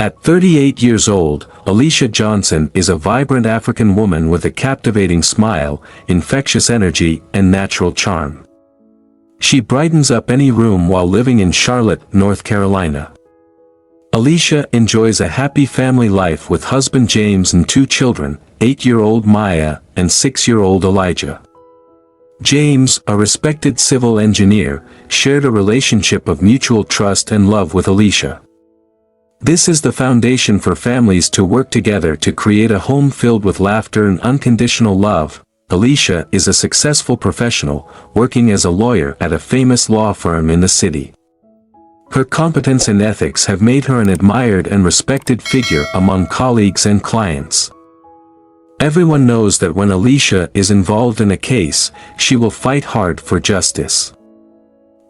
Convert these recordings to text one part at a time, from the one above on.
At 38 years old, Alicia Johnson is a vibrant African woman with a captivating smile, infectious energy, and natural charm. She brightens up any room while living in Charlotte, North Carolina. Alicia enjoys a happy family life with husband James and 2 children, 8-year-old Maya and 6-year-old Elijah. James, a respected civil engineer, shared a relationship of mutual trust and love with Alicia. This is the foundation for families to work together to create a home filled with laughter and unconditional love. Alicia is a successful professional, working as a lawyer at a famous law firm in the city. Her competence and ethics have made her an admired and respected figure among colleagues and clients. Everyone knows that when Alicia is involved in a case, she will fight hard for justice.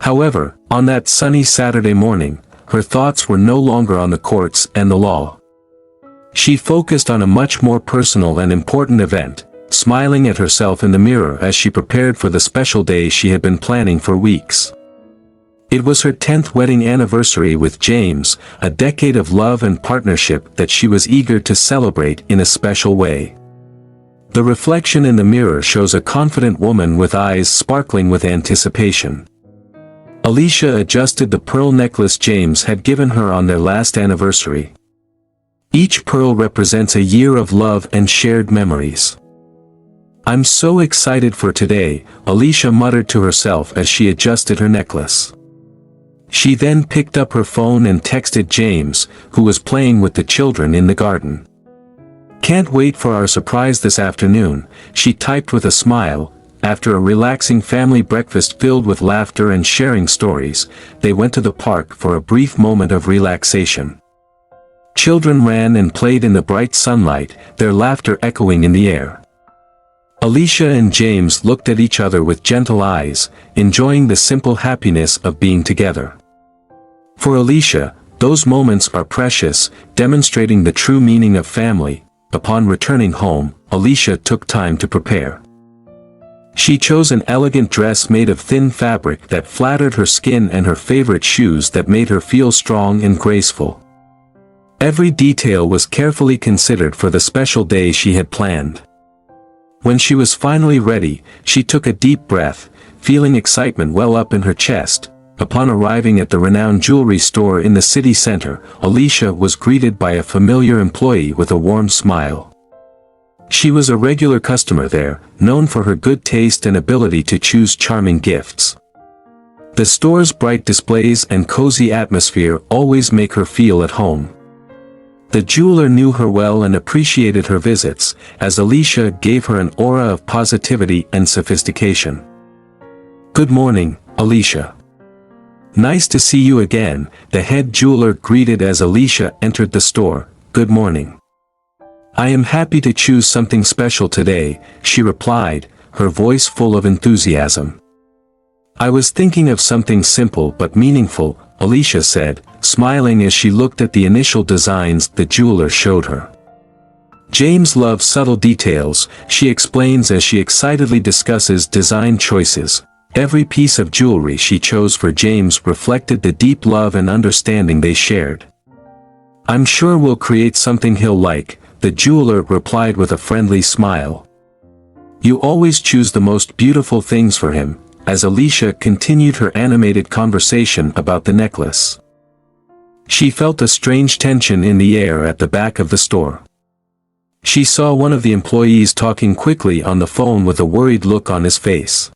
However, on that sunny Saturday morning, her thoughts were no longer on the courts and the law. She focused on a much more personal and important event, smiling at herself in the mirror as she prepared for the special day she had been planning for weeks. It was her 10th wedding anniversary with James, a decade of love and partnership that she was eager to celebrate in a special way. The reflection in the mirror shows a confident woman with eyes sparkling with anticipation. Alicia adjusted the pearl necklace James had given her on their last anniversary. Each pearl represents a year of love and shared memories. "I'm so excited for today," Alicia muttered to herself as she adjusted her necklace. She then picked up her phone and texted James, who was playing with the children in the garden. "Can't wait for our surprise this afternoon," she typed with a smile. After a relaxing family breakfast filled with laughter and sharing stories, they went to the park for a brief moment of relaxation. Children ran and played in the bright sunlight, their laughter echoing in the air. Alicia and James looked at each other with gentle eyes, enjoying the simple happiness of being together. For Alicia, those moments are precious, demonstrating the true meaning of family. Upon returning home, Alicia took time to prepare. She chose an elegant dress made of thin fabric that flattered her skin and her favorite shoes that made her feel strong and graceful. Every detail was carefully considered for the special day she had planned. When she was finally ready, she took a deep breath, feeling excitement well up in her chest. Upon arriving at the renowned jewelry store in the city center, Alicia was greeted by a familiar employee with a warm smile. She was a regular customer there, known for her good taste and ability to choose charming gifts. The store's bright displays and cozy atmosphere always make her feel at home. The jeweler knew her well and appreciated her visits, as Alicia gave her an aura of positivity and sophistication. "Good morning, Alicia. Nice to see you again," the head jeweler greeted as Alicia entered the store. "Good morning. I am happy to choose something special today," she replied, her voice full of enthusiasm. "I was thinking of something simple but meaningful," Alicia said, smiling as she looked at the initial designs the jeweler showed her. "James loves subtle details," she explains as she excitedly discusses design choices. Every piece of jewelry she chose for James reflected the deep love and understanding they shared. "I'm sure we'll create something he'll like," the jeweler replied with a friendly smile. "You always choose the most beautiful things for him," as Alicia continued her animated conversation about the necklace. She felt a strange tension in the air at the back of the store. She saw one of the employees talking quickly on the phone with a worried look on his face.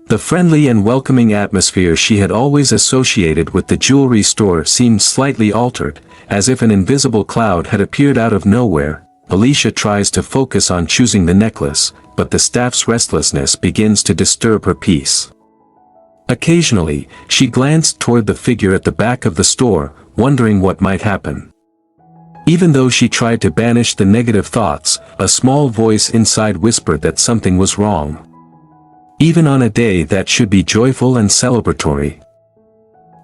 The friendly and welcoming atmosphere she had always associated with the jewelry store seemed slightly altered, as if an invisible cloud had appeared out of nowhere. Alicia tries to focus on choosing the necklace, but the staff's restlessness begins to disturb her peace. Occasionally, she glanced toward the figure at the back of the store, wondering what might happen. Even though she tried to banish the negative thoughts, a small voice inside whispered that something was wrong. Even on a day that should be joyful and celebratory.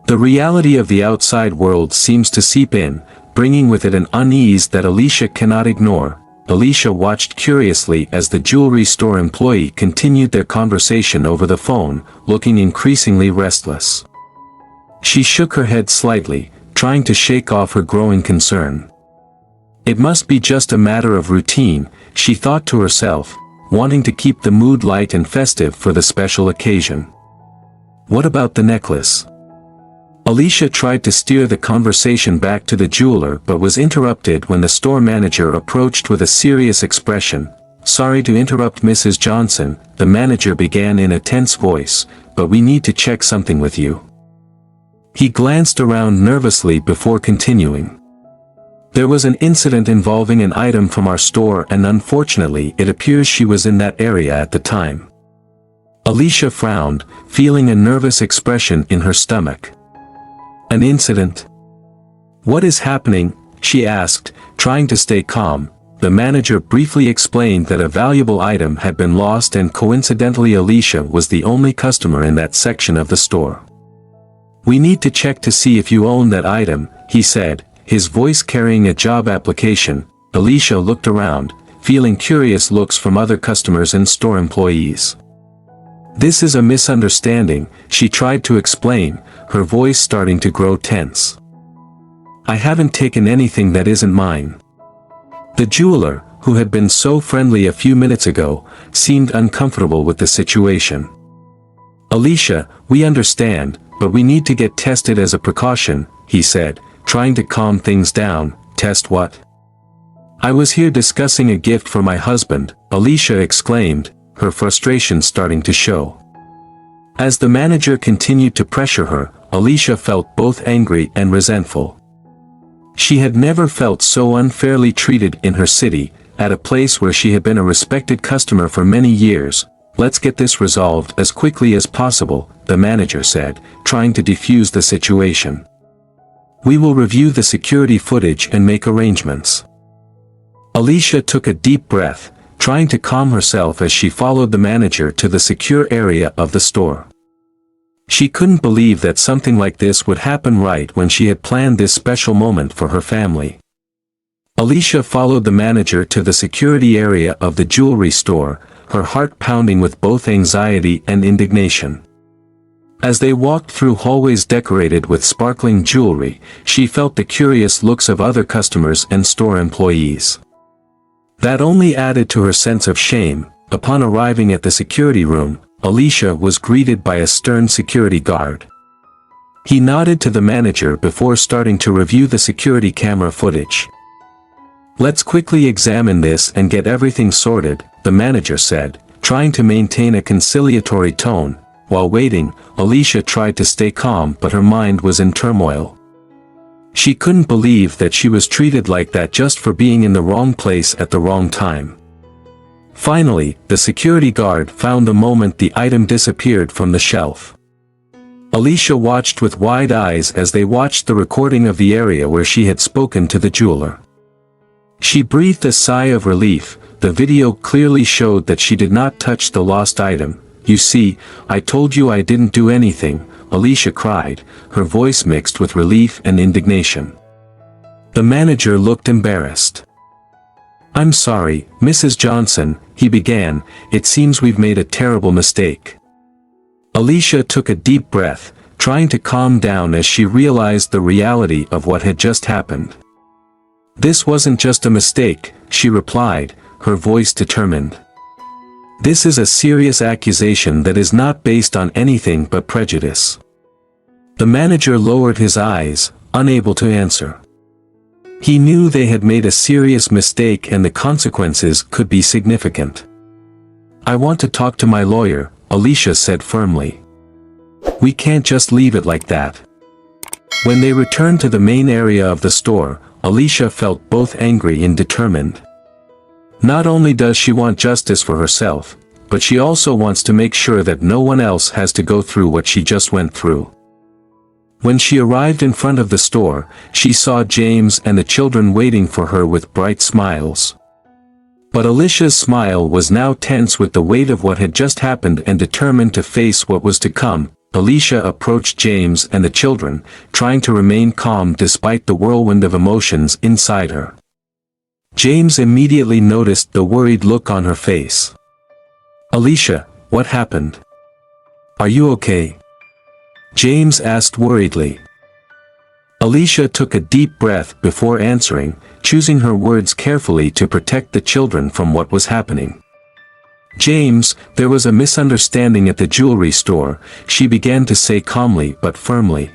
The reality of the outside world seems to seep in, bringing with it an unease that Alicia cannot ignore. Alicia watched curiously as the jewelry store employee continued their conversation over the phone, looking increasingly restless. She shook her head slightly, trying to shake off her growing concern. It must be just a matter of routine, she thought to herself, wanting to keep the mood light and festive for the special occasion. What about the necklace? Alicia tried to steer the conversation back to the jeweler but was interrupted when the store manager approached with a serious expression. Sorry to interrupt, Mrs. Johnson, the manager began in a tense voice, but we need to check something with you. He glanced around nervously before continuing. There was an incident involving an item from our store and unfortunately it appears she was in that area at the time. Alicia frowned, feeling a nervous expression in her stomach. An incident? What is happening? She asked, trying to stay calm. The manager briefly explained that a valuable item had been lost and coincidentally Alicia was the only customer in that section of the store. We need to check to see if you own that item, he said, his voice carrying a job application. Alicia looked around, feeling curious looks from other customers and store employees. This is a misunderstanding, she tried to explain, her voice starting to grow tense. I haven't taken anything that isn't mine. The jeweler, who had been so friendly a few minutes ago, seemed uncomfortable with the situation. Alicia, we understand, but we need to get tested as a precaution, he said, trying to calm things down. Test what? I was here discussing a gift for my husband, Alicia exclaimed, her frustration starting to show. As the manager continued to pressure her, Alicia felt both angry and resentful. She had never felt so unfairly treated in her city, at a place where she had been a respected customer for many years. Let's get this resolved as quickly as possible, the manager said, trying to defuse the situation. We will review the security footage and make arrangements. Alicia took a deep breath, trying to calm herself as she followed the manager to the secure area of the store. She couldn't believe that something like this would happen right when she had planned this special moment for her family. Alicia followed the manager to the security area of the jewelry store, her heart pounding with both anxiety and indignation. As they walked through hallways decorated with sparkling jewelry, she felt the curious looks of other customers and store employees. That only added to her sense of shame. Upon arriving at the security room, Alicia was greeted by a stern security guard. He nodded to the manager before starting to review the security camera footage. Let's quickly examine this and get everything sorted, the manager said, trying to maintain a conciliatory tone. While waiting, Alicia tried to stay calm but her mind was in turmoil. She couldn't believe that she was treated like that just for being in the wrong place at the wrong time. Finally, the security guard found the moment the item disappeared from the shelf. Alicia watched with wide eyes as they watched the recording of the area where she had spoken to the jeweler. She breathed a sigh of relief. The video clearly showed that she did not touch the lost item. You see, I told you I didn't do anything, Alicia cried, her voice mixed with relief and indignation. The manager looked embarrassed. I'm sorry, Mrs. Johnson, he began, it seems we've made a terrible mistake. Alicia took a deep breath, trying to calm down as she realized the reality of what had just happened. This wasn't just a mistake, she replied, her voice determined. This is a serious accusation that is not based on anything but prejudice. The manager lowered his eyes, unable to answer. He knew they had made a serious mistake and the consequences could be significant. I want to talk to my lawyer, Alicia said firmly. We can't just leave it like that. When they returned to the main area of the store, Alicia felt both angry and determined. Not only does she want justice for herself, but she also wants to make sure that no one else has to go through what she just went through. When she arrived in front of the store, she saw James and the children waiting for her with bright smiles. But Alicia's smile was now tense with the weight of what had just happened and determined to face what was to come. Alicia approached James and the children, trying to remain calm despite the whirlwind of emotions inside her. James immediately noticed the worried look on her face. Alicia, what happened? Are you okay? James asked worriedly. Alicia took a deep breath before answering, choosing her words carefully to protect the children from what was happening. "James, there was a misunderstanding at the jewelry store," she began to say calmly but firmly.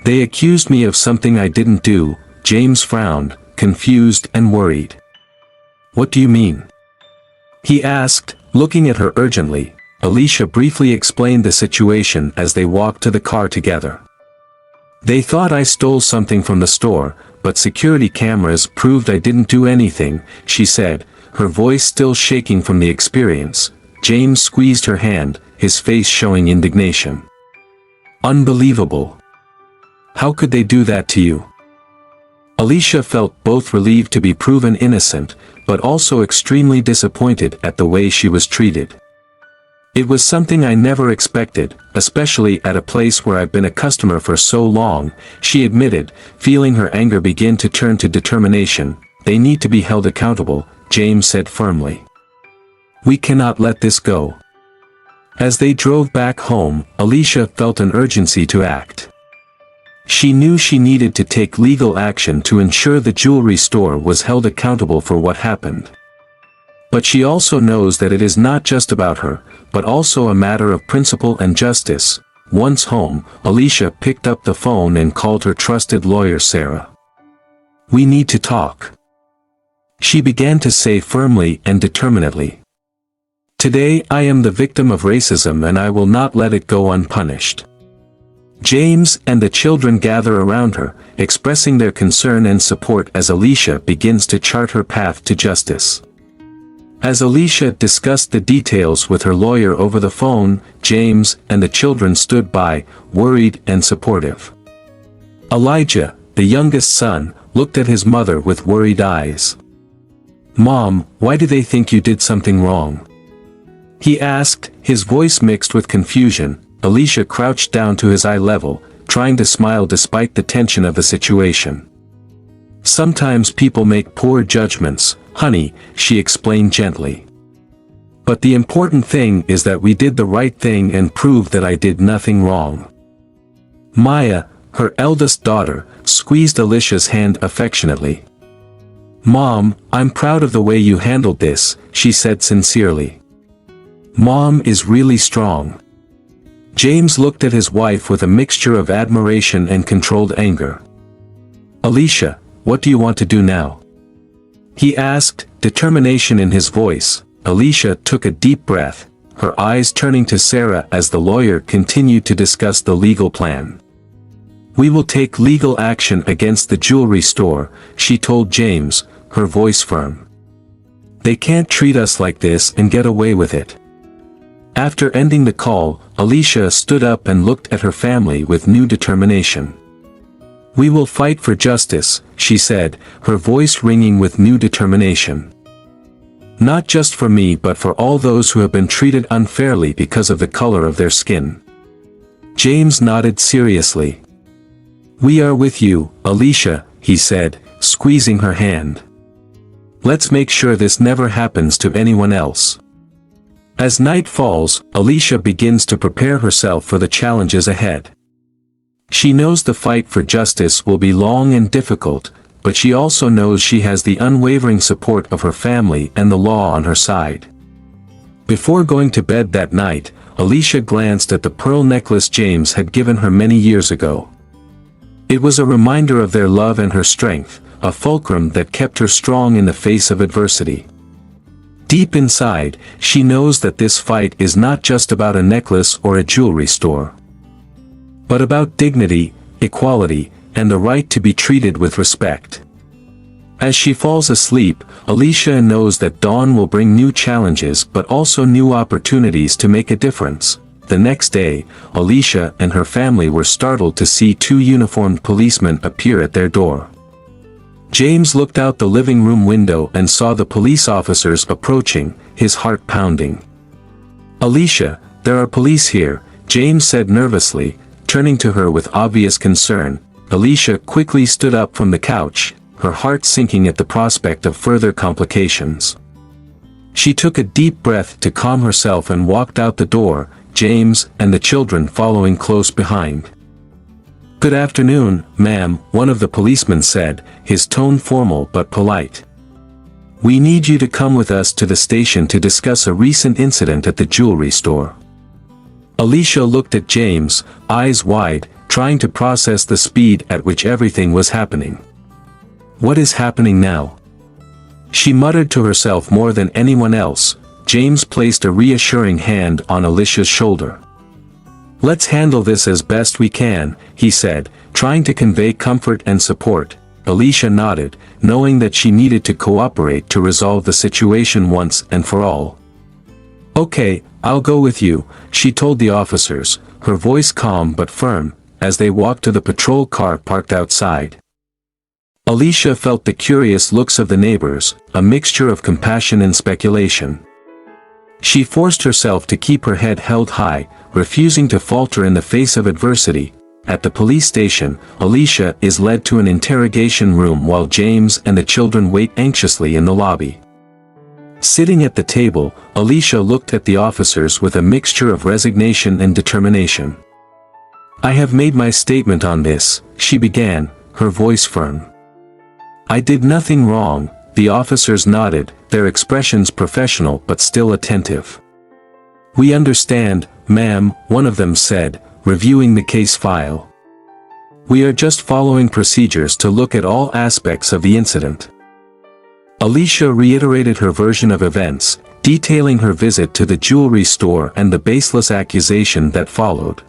"They accused me of something I didn't do." James frowned, confused and worried. "What do you mean?" he asked, looking at her urgently. Alicia briefly explained the situation as they walked to the car together. "They thought I stole something from the store, but security cameras proved I didn't do anything," she said, her voice still shaking from the experience. James squeezed her hand, his face showing indignation. "Unbelievable. How could they do that to you?" Alicia felt both relieved to be proven innocent, but also extremely disappointed at the way she was treated. "It was something I never expected, especially at a place where I've been a customer for so long," she admitted, feeling her anger begin to turn to determination. "They need to be held accountable," James said firmly. "We cannot let this go." As they drove back home, Alicia felt an urgency to act. She knew she needed to take legal action to ensure the jewelry store was held accountable for what happened. But she also knows that it is not just about her, but also a matter of principle and justice. Once home, Alicia picked up the phone and called her trusted lawyer Sarah. "We need to talk," she began to say firmly and determinedly. "Today I am the victim of racism and I will not let it go unpunished." James and the children gather around her, expressing their concern and support as Alicia begins to chart her path to justice. As Alicia discussed the details with her lawyer over the phone, James and the children stood by, worried and supportive. Elijah, the youngest son, looked at his mother with worried eyes. "Mom, why do they think you did something wrong?" he asked, his voice mixed with confusion. Alicia crouched down to his eye level, trying to smile despite the tension of the situation. "Sometimes people make poor judgments, honey," she explained gently. "But the important thing is that we did the right thing and proved that I did nothing wrong." Maya, her eldest daughter, squeezed Alicia's hand affectionately. "Mom, I'm proud of the way you handled this," she said sincerely. "Mom is really strong." James looked at his wife with a mixture of admiration and controlled anger. "Alicia, what do you want to do now?" he asked, determination in his voice. Alicia took a deep breath, her eyes turning to Sarah as the lawyer continued to discuss the legal plan. "We will take legal action against the jewelry store," she told James, her voice firm. "They can't treat us like this and get away with it." After ending the call, Alicia stood up and looked at her family with new determination. "We will fight for justice," she said, her voice ringing with new determination. "Not just for me but for all those who have been treated unfairly because of the color of their skin." James nodded seriously. "We are with you, Alicia," he said, squeezing her hand. "Let's make sure this never happens to anyone else." As night falls, Alicia begins to prepare herself for the challenges ahead. She knows the fight for justice will be long and difficult, but she also knows she has the unwavering support of her family and the law on her side. Before going to bed that night, Alicia glanced at the pearl necklace James had given her many years ago. It was a reminder of their love and her strength, a fulcrum that kept her strong in the face of adversity. Deep inside, she knows that this fight is not just about a necklace or a jewelry store, but about dignity, equality, and the right to be treated with respect. As she falls asleep, Alicia knows that dawn will bring new challenges but also new opportunities to make a difference. The next day, Alicia and her family were startled to see two uniformed policemen appear at their door. James looked out the living room window and saw the police officers approaching, his heart pounding. "Alicia, there are police here," James said nervously, turning to her with obvious concern. Alicia quickly stood up from the couch, her heart sinking at the prospect of further complications. She took a deep breath to calm herself and walked out the door, James and the children following close behind. "Good afternoon, ma'am," one of the policemen said, his tone formal but polite. "We need you to come with us to the station to discuss a recent incident at the jewelry store." Alicia looked at James, eyes wide, trying to process the speed at which everything was happening. "What is happening now?" she muttered to herself more than anyone else. James placed a reassuring hand on Alicia's shoulder. "Let's handle this as best we can," he said, trying to convey comfort and support. Alicia nodded, knowing that she needed to cooperate to resolve the situation once and for all. "Okay, I'll go with you," she told the officers, her voice calm but firm, as they walked to the patrol car parked outside. Alicia felt the curious looks of the neighbors, a mixture of compassion and speculation. She forced herself to keep her head held high, refusing to falter in the face of adversity. At the police station, Alicia is led to an interrogation room while James and the children wait anxiously in the lobby. Sitting at the table, Alicia looked at the officers with a mixture of resignation and determination. "I have made my statement on this," she began, her voice firm. "I did nothing wrong," the officers nodded, their expressions professional but still attentive. "We understand, ma'am," one of them said, reviewing the case file. "We are just following procedures to look at all aspects of the incident." Alicia reiterated her version of events, detailing her visit to the jewelry store and the baseless accusation that followed.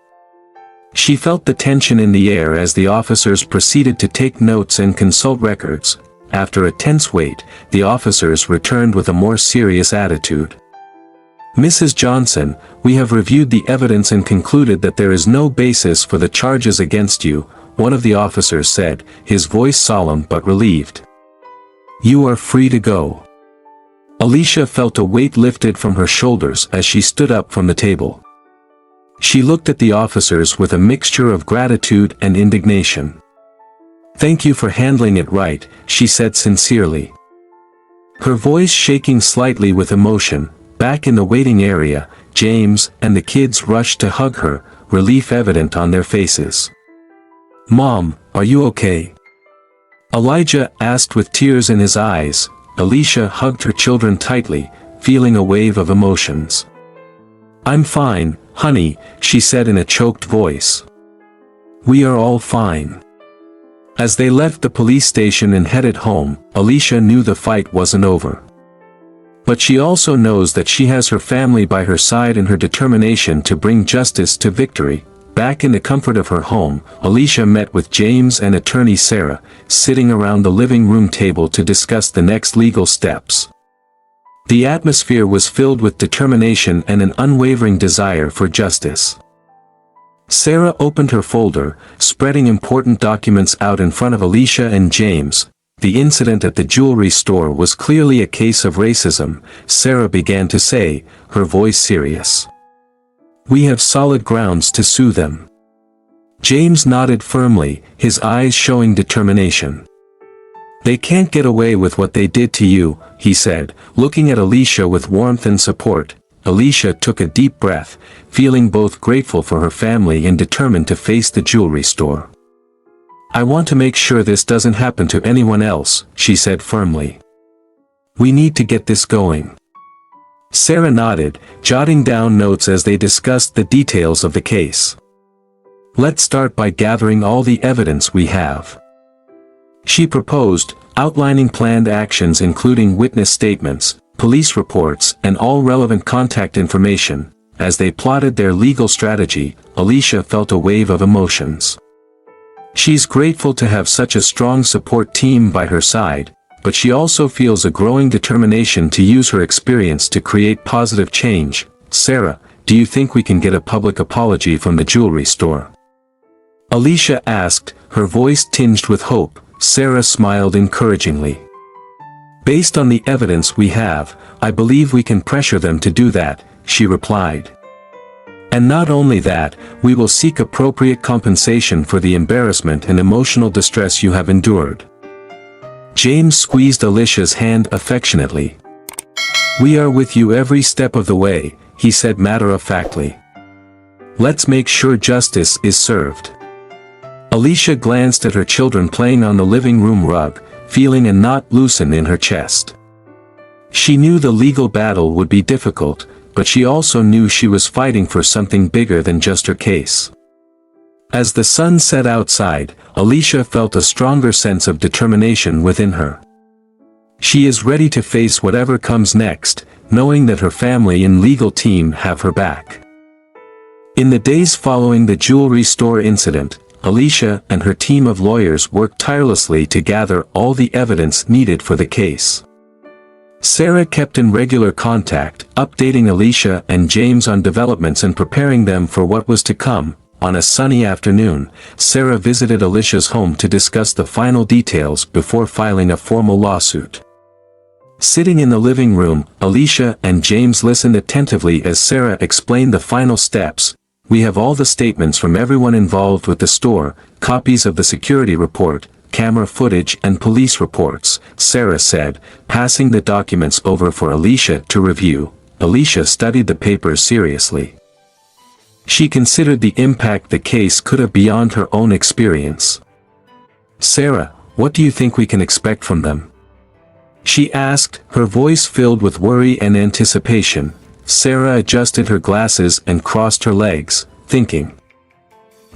She felt the tension in the air as the officers proceeded to take notes and consult records. After a tense wait, the officers returned with a more serious attitude. "Mrs. Johnson, we have reviewed the evidence and concluded that there is no basis for the charges against you," one of the officers said, his voice solemn but relieved. "You are free to go." Alicia felt a weight lifted from her shoulders as she stood up from the table. She looked at the officers with a mixture of gratitude and indignation. "Thank you for handling it right," she said sincerely. Her voice shaking slightly with emotion. Back in the waiting area, James and the kids rushed to hug her, relief evident on their faces. "Mom, are you okay?" Elijah asked with tears in his eyes. Alicia hugged her children tightly, feeling a wave of emotions. "I'm fine, honey," she said in a choked voice. "We are all fine." As they left the police station and headed home, Alicia knew the fight wasn't over. But she also knows that she has her family by her side and her determination to bring justice to victory. Back in the comfort of her home, Alicia met with James and attorney Sarah, sitting around the living room table to discuss the next legal steps. The atmosphere was filled with determination and an unwavering desire for justice. Sarah opened her folder, spreading important documents out in front of Alicia and James. The incident at the jewelry store was clearly a case of racism, Sarah began to say, her voice serious. "We have solid grounds to sue them." James nodded firmly, his eyes showing determination. "They can't get away with what they did to you," he said, looking at Alicia with warmth and support. Alicia took a deep breath, feeling both grateful for her family and determined to face the jewelry store. "I want to make sure this doesn't happen to anyone else," she said firmly. "We need to get this going." Sarah nodded, jotting down notes as they discussed the details of the case. "Let's start by gathering all the evidence we have," she proposed, outlining planned actions including witness statements, police reports, and all relevant contact information. As they plotted their legal strategy, Alicia felt a wave of emotions. She's grateful to have such a strong support team by her side, but she also feels a growing determination to use her experience to create positive change. "Sarah, do you think we can get a public apology from the jewelry store?" Alicia asked, her voice tinged with hope. Sarah smiled encouragingly. "Based on the evidence we have, I believe we can pressure them to do that," she replied. "And not only that, we will seek appropriate compensation for the embarrassment and emotional distress you have endured." James squeezed Alicia's hand affectionately. "We are with you every step of the way," he said matter-of-factly. "Let's make sure justice is served." Alicia glanced at her children playing on the living room rug, feeling a knot loosen in her chest. She knew the legal battle would be difficult, but she also knew she was fighting for something bigger than just her case. As the sun set outside, Alicia felt a stronger sense of determination within her. She is ready to face whatever comes next, knowing that her family and legal team have her back. In the days following the jewelry store incident, Alicia and her team of lawyers worked tirelessly to gather all the evidence needed for the case. Sarah kept in regular contact, updating Alicia and James on developments and preparing them for what was to come. On a sunny afternoon, Sarah visited Alicia's home to discuss the final details before filing a formal lawsuit. Sitting in the living room, Alicia and James listened attentively as Sarah explained the final steps. "We have all the statements from everyone involved with the store, copies of the security report, camera footage and police reports," Sarah said, passing the documents over for Alicia to review. Alicia studied the papers seriously. She considered the impact the case could have beyond her own experience. "Sarah, what do you think we can expect from them?" she asked, her voice filled with worry and anticipation. Sarah adjusted her glasses and crossed her legs, thinking.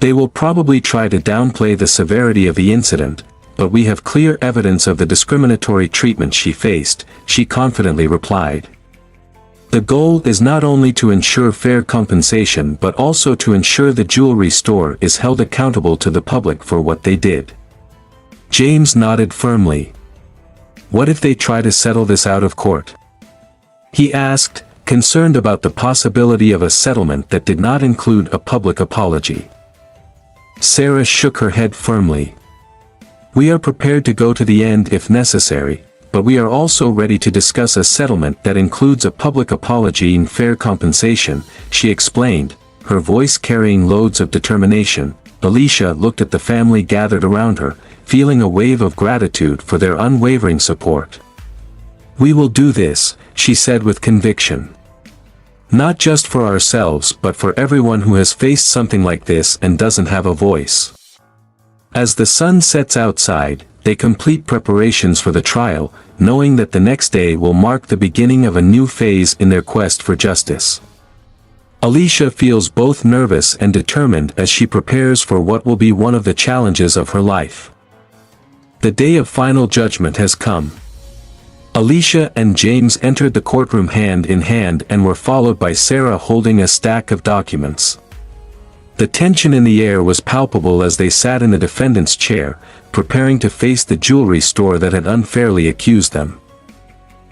"They will probably try to downplay the severity of the incident, but we have clear evidence of the discriminatory treatment she faced," she confidently replied. "The goal is not only to ensure fair compensation but also to ensure the jewelry store is held accountable to the public for what they did." James nodded firmly. "What if they try to settle this out of court?" he asked, concerned about the possibility of a settlement that did not include a public apology. Sarah shook her head firmly. "We are prepared to go to the end if necessary, but we are also ready to discuss a settlement that includes a public apology and fair compensation," she explained, her voice carrying loads of determination. Alicia looked at the family gathered around her, feeling a wave of gratitude for their unwavering support. "We will do this," she said with conviction. "Not just for ourselves but for everyone who has faced something like this and doesn't have a voice." As the sun sets outside, they complete preparations for the trial, knowing that the next day will mark the beginning of a new phase in their quest for justice. Alicia feels both nervous and determined as she prepares for what will be one of the challenges of her life. The day of final judgment has come. Alicia and James entered the courtroom hand in hand and were followed by Sarah holding a stack of documents. The tension in the air was palpable as they sat in the defendant's chair, preparing to face the jewelry store that had unfairly accused them.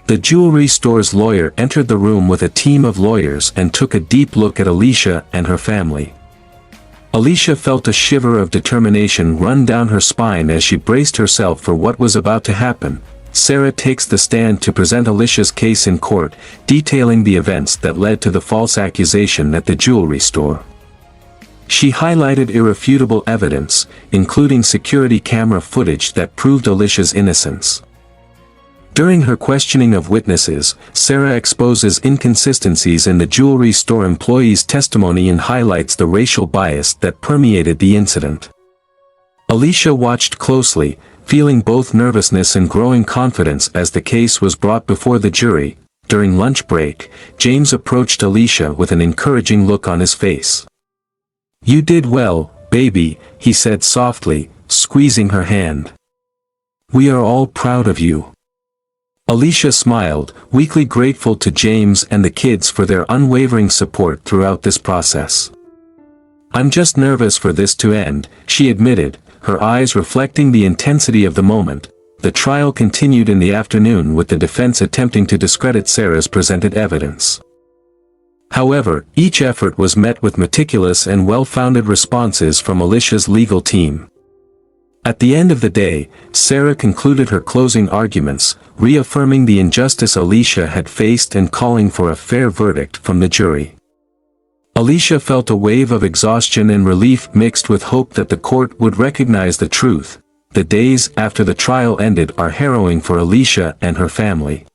The jewelry store's lawyer entered the room with a team of lawyers and took a deep look at Alicia and her family. Alicia felt a shiver of determination run down her spine as she braced herself for what was about to happen. Sarah takes the stand to present Alicia's case in court, detailing the events that led to the false accusation at the jewelry store. She highlighted irrefutable evidence, including security camera footage that proved Alicia's innocence. During her questioning of witnesses, Sarah exposes inconsistencies in the jewelry store employee's testimony and highlights the racial bias that permeated the incident. Alicia watched closely, feeling both nervousness and growing confidence as the case was brought before the jury. During lunch break, James approached Alicia with an encouraging look on his face. "You did well, baby," he said softly, squeezing her hand. "We are all proud of you." Alicia smiled, weakly grateful to James and the kids for their unwavering support throughout this process. "I'm just nervous for this to end," she admitted, her eyes reflecting the intensity of the moment. The trial continued in the afternoon with the defense attempting to discredit Sarah's presented evidence. However, each effort was met with meticulous and well-founded responses from Alicia's legal team. At the end of the day, Sarah concluded her closing arguments, reaffirming the injustice Alicia had faced and calling for a fair verdict from the jury. Alicia felt a wave of exhaustion and relief mixed with hope that the court would recognize the truth. The days after the trial ended are harrowing for Alicia and her family.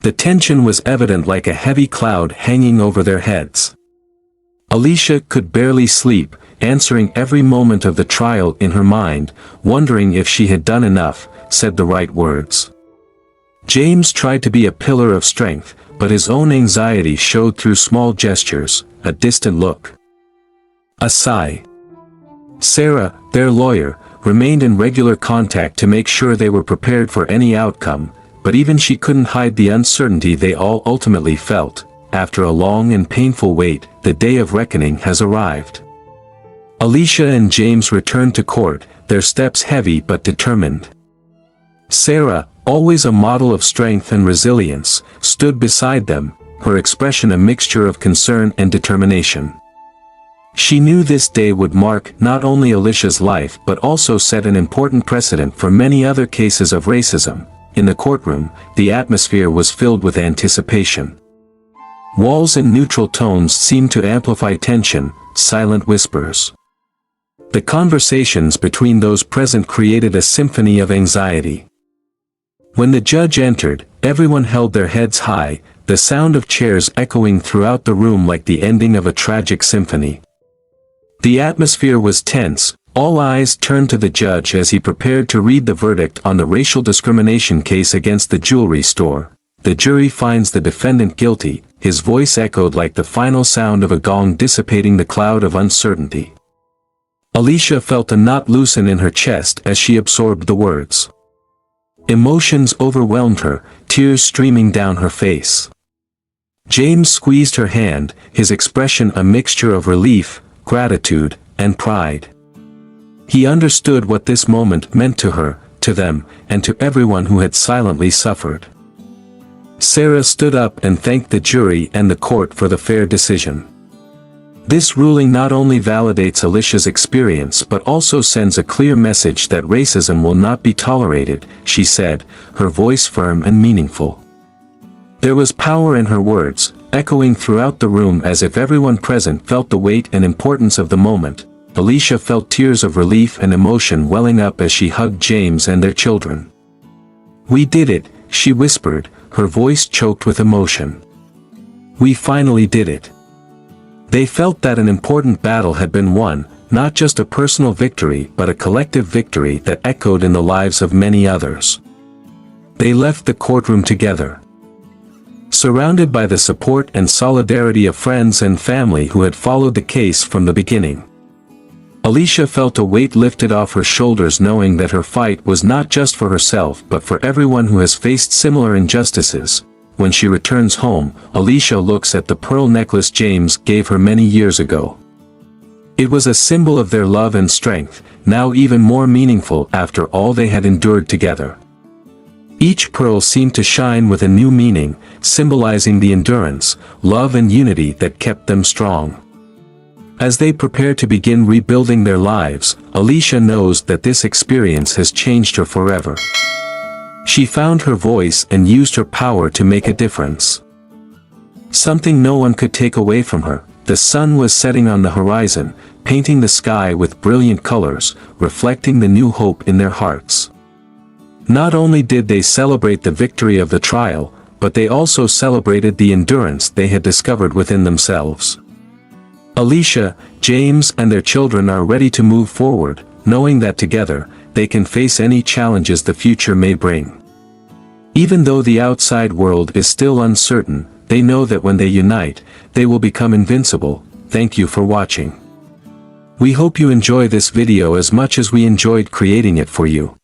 The tension was evident like a heavy cloud hanging over their heads. Alicia could barely sleep, answering every moment of the trial in her mind, wondering if she had done enough, said the right words. James tried to be a pillar of strength, but his own anxiety showed through small gestures, a distant look, a sigh. Sarah, their lawyer, remained in regular contact to make sure they were prepared for any outcome, but even she couldn't hide the uncertainty they all ultimately felt. After a long and painful wait, the day of reckoning has arrived. Alicia and James returned to court, their steps heavy but determined. Sarah, always a model of strength and resilience, stood beside them, her expression a mixture of concern and determination. She knew this day would mark not only Alicia's life but also set an important precedent for many other cases of racism. In the courtroom, the atmosphere was filled with anticipation. Walls and neutral tones seemed to amplify tension, silent whispers. The conversations between those present created a symphony of anxiety. When the judge entered, everyone held their heads high, the sound of chairs echoing throughout the room like the ending of a tragic symphony. The atmosphere was tense, all eyes turned to the judge as he prepared to read the verdict on the racial discrimination case against the jewelry store. The jury finds the defendant guilty, his voice echoed like the final sound of a gong dissipating the cloud of uncertainty. Alicia felt a knot loosen in her chest as she absorbed the words. Emotions overwhelmed her, tears streaming down her face. James squeezed her hand, his expression a mixture of relief, gratitude, and pride. He understood what this moment meant to her, to them, and to everyone who had silently suffered. Sarah stood up and thanked the jury and the court for the fair decision. This ruling not only validates Alicia's experience but also sends a clear message that racism will not be tolerated, she said, her voice firm and meaningful. There was power in her words, echoing throughout the room as if everyone present felt the weight and importance of the moment. Alicia felt tears of relief and emotion welling up as she hugged James and their children. "We did it," she whispered, her voice choked with emotion. "We finally did it." They felt that an important battle had been won, not just a personal victory but a collective victory that echoed in the lives of many others. They left the courtroom together, surrounded by the support and solidarity of friends and family who had followed the case from the beginning. Alicia felt a weight lifted off her shoulders knowing that her fight was not just for herself but for everyone who has faced similar injustices. When she returns home, Alicia looks at the pearl necklace James gave her many years ago. It was a symbol of their love and strength, now even more meaningful after all they had endured together. Each pearl seemed to shine with a new meaning, symbolizing the endurance, love and unity that kept them strong. As they prepare to begin rebuilding their lives, Alicia knows that this experience has changed her forever. She found her voice and used her power to make a difference. Something no one could take away from her. The sun was setting on the horizon, painting the sky with brilliant colors, reflecting the new hope in their hearts. Not only did they celebrate the victory of the trial, but they also celebrated the endurance they had discovered within themselves. Alicia, James and their children are ready to move forward, knowing that together, they can face any challenges the future may bring. Even though the outside world is still uncertain, they know that when they unite, they will become invincible. Thank you for watching. We hope you enjoy this video as much as we enjoyed creating it for you.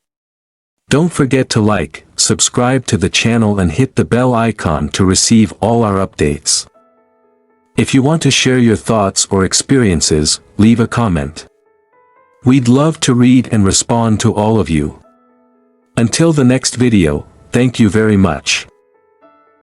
Don't forget to like, subscribe to the channel and hit the bell icon to receive all our updates. If you want to share your thoughts or experiences, leave a comment. We'd love to read and respond to all of you. Until the next video, thank you very much.